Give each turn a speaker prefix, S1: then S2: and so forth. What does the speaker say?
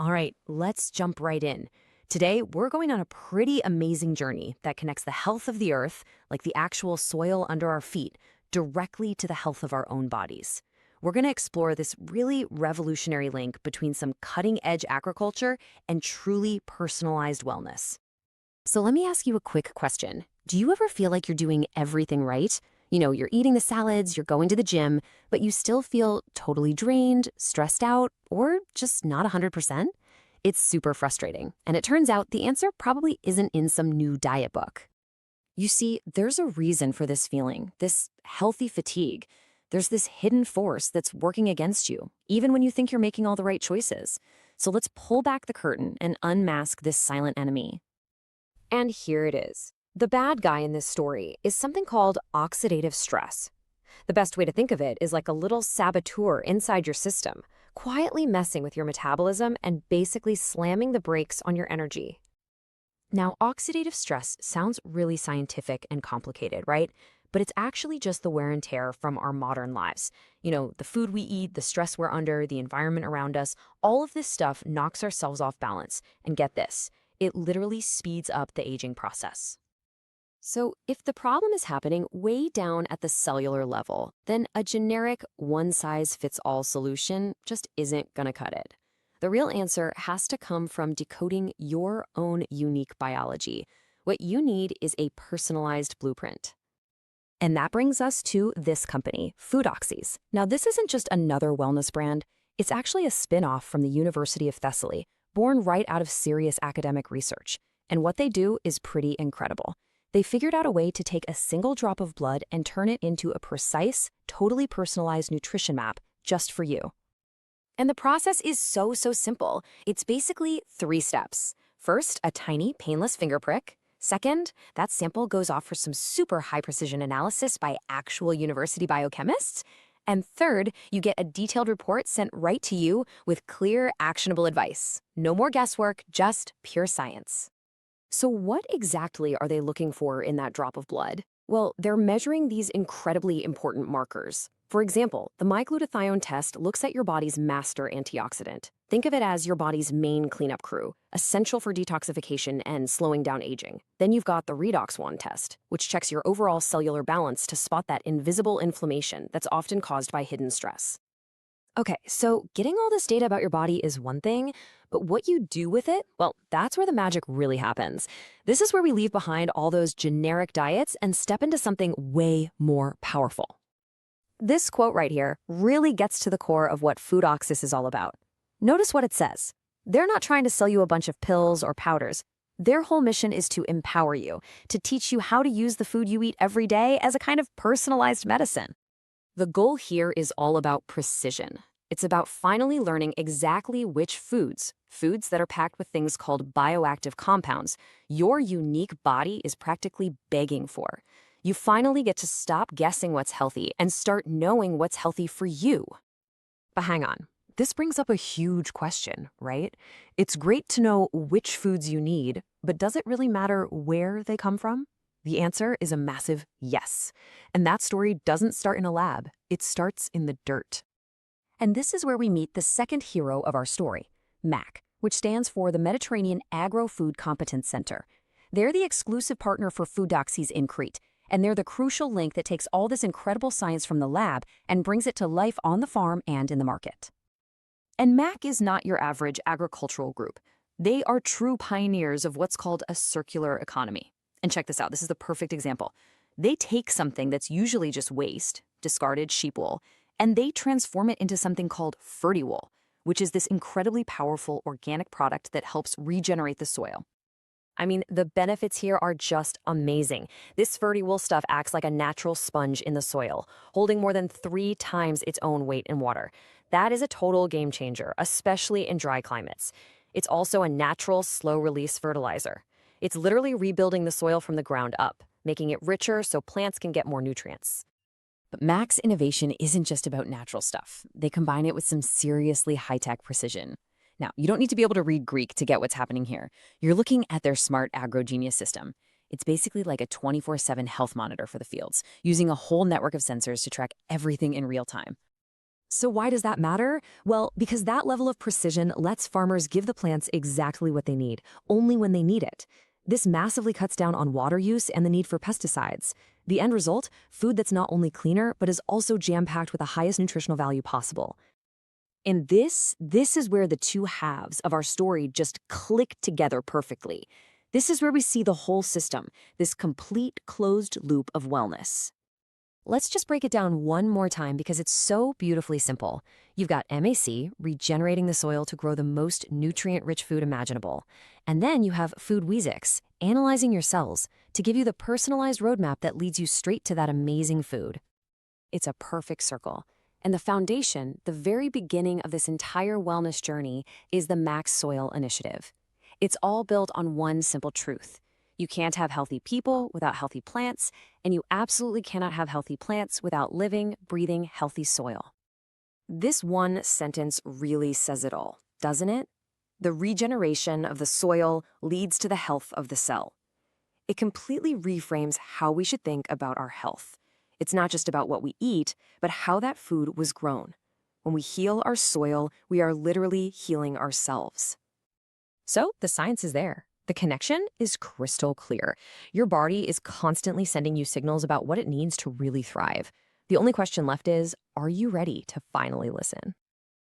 S1: All right, let's jump right in. Today, we're going on a pretty amazing journey that connects the health of the earth, like the actual soil under our feet, directly to the health of our own bodies. We're going to explore this really revolutionary link between some cutting edge agriculture and truly personalized wellness. So, let me ask you a quick question. Do you ever feel like you're doing everything right? You're eating the salads, you're going to the gym, but you still feel totally drained, stressed out, or just not 100%? It's super frustrating. And it turns out the answer probably isn't in some new diet book. You see, there's a reason for this feeling, this healthy fatigue. There's this hidden force that's working against you, even when you think you're making all the right choices. So let's pull back the curtain and unmask this silent enemy. And here it is. The bad guy in this story is something called oxidative stress. The best way to think of it is like a little saboteur inside your system, quietly messing with your metabolism and basically slamming the brakes on your energy. Now, oxidative stress sounds really scientific and complicated, right? But it's actually just the wear and tear from our modern lives. The food we eat, the stress we're under, the environment around us, all of this stuff knocks our cells off balance. And get this, it literally speeds up the aging process. So, if the problem is happening way down at the cellular level, then a generic one-size-fits-all solution just isn't going to cut it. The real answer has to come from decoding your own unique biology. What you need is a personalized blueprint. And that brings us to this company, Foodoxys. Now, this isn't just another wellness brand. It's actually a spin-off from the University of Thessaly, born right out of serious academic research. And what they do is pretty incredible. They figured out a way to take a single drop of blood and turn it into a precise, totally personalized nutrition map just for you. And the process is so simple. It's basically 3 steps. First, a tiny, painless finger prick. Second, that sample goes off for some super high-precision analysis by actual university biochemists. And third, you get a detailed report sent right to you with clear, actionable advice. No more guesswork, just pure science. So what exactly are they looking for in that drop of blood? Well, they're measuring these incredibly important markers. For example, the myglutathione test looks at your body's master antioxidant. Think of it as your body's main cleanup crew, essential for detoxification and slowing down aging. Then you've got the redox 1 test, which checks your overall cellular balance to spot that invisible inflammation that's often caused by hidden stress. Okay, so getting all this data about your body is one thing, but what you do with it, well, that's where the magic really happens. This is where we leave behind all those generic diets and step into something way more powerful. This quote right here really gets to the core of what Foodoxys is all about. Notice what it says. They're not trying to sell you a bunch of pills or powders. Their whole mission is to empower you, to teach you how to use the food you eat every day as a kind of personalized medicine. The goal here is all about precision. It's about finally learning exactly which foods that are packed with things called bioactive compounds, your unique body is practically begging for. You finally get to stop guessing what's healthy and start knowing what's healthy for you. But hang on, this brings up a huge question, right? It's great to know which foods you need, but does it really matter where they come from? The answer is a massive yes. And that story doesn't start in a lab, it starts in the dirt. And this is where we meet the second hero of our story, MAC, which stands for the Mediterranean Agro-Food Competence Center. They're the exclusive partner for Foodoxys in Crete, and they're the crucial link that takes all this incredible science from the lab and brings it to life on the farm and in the market. And MAC is not your average agricultural group. They are true pioneers of what's called a circular economy. And check this out, this is the perfect example. They take something that's usually just waste, discarded sheep wool, and they transform it into something called FertiWool, which is this incredibly powerful organic product that helps regenerate the soil. I mean, the benefits here are just amazing. This FertiWool stuff acts like a natural sponge in the soil, holding more than 3 times its own weight in water. That is a total game changer, especially in dry climates. It's also a natural, slow-release fertilizer. It's literally rebuilding the soil from the ground up, making it richer so plants can get more nutrients. But Mac's innovation isn't just about natural stuff. They combine it with some seriously high-tech precision. Now, you don't need to be able to read Greek to get what's happening here. You're looking at their smart AgroGenius system. It's basically like a 24/7 health monitor for the fields, using a whole network of sensors to track everything in real time. So why does that matter? Well, because that level of precision lets farmers give the plants exactly what they need, only when they need it. This massively cuts down on water use and the need for pesticides. The end result, food that's not only cleaner, but is also jam-packed with the highest nutritional value possible. And this is where the two halves of our story just click together perfectly. This is where we see the whole system, this complete closed loop of wellness. Let's just break it down one more time because it's so beautifully simple. You've got MAC, regenerating the soil to grow the most nutrient-rich food imaginable. And then you have Food Weezix, analyzing your cells to give you the personalized roadmap that leads you straight to that amazing food. It's a perfect circle. And the foundation, the very beginning of this entire wellness journey, is the Max Soil Initiative. It's all built on one simple truth. You can't have healthy people without healthy plants, and you absolutely cannot have healthy plants without living, breathing, healthy soil. This one sentence really says it all, doesn't it? The regeneration of the soil leads to the health of the cell. It completely reframes how we should think about our health. It's not just about what we eat, but how that food was grown. When we heal our soil, we are literally healing ourselves. So the science is there. The connection is crystal clear. Your body is constantly sending you signals about what it needs to really thrive. The only question left is, are you ready to finally listen?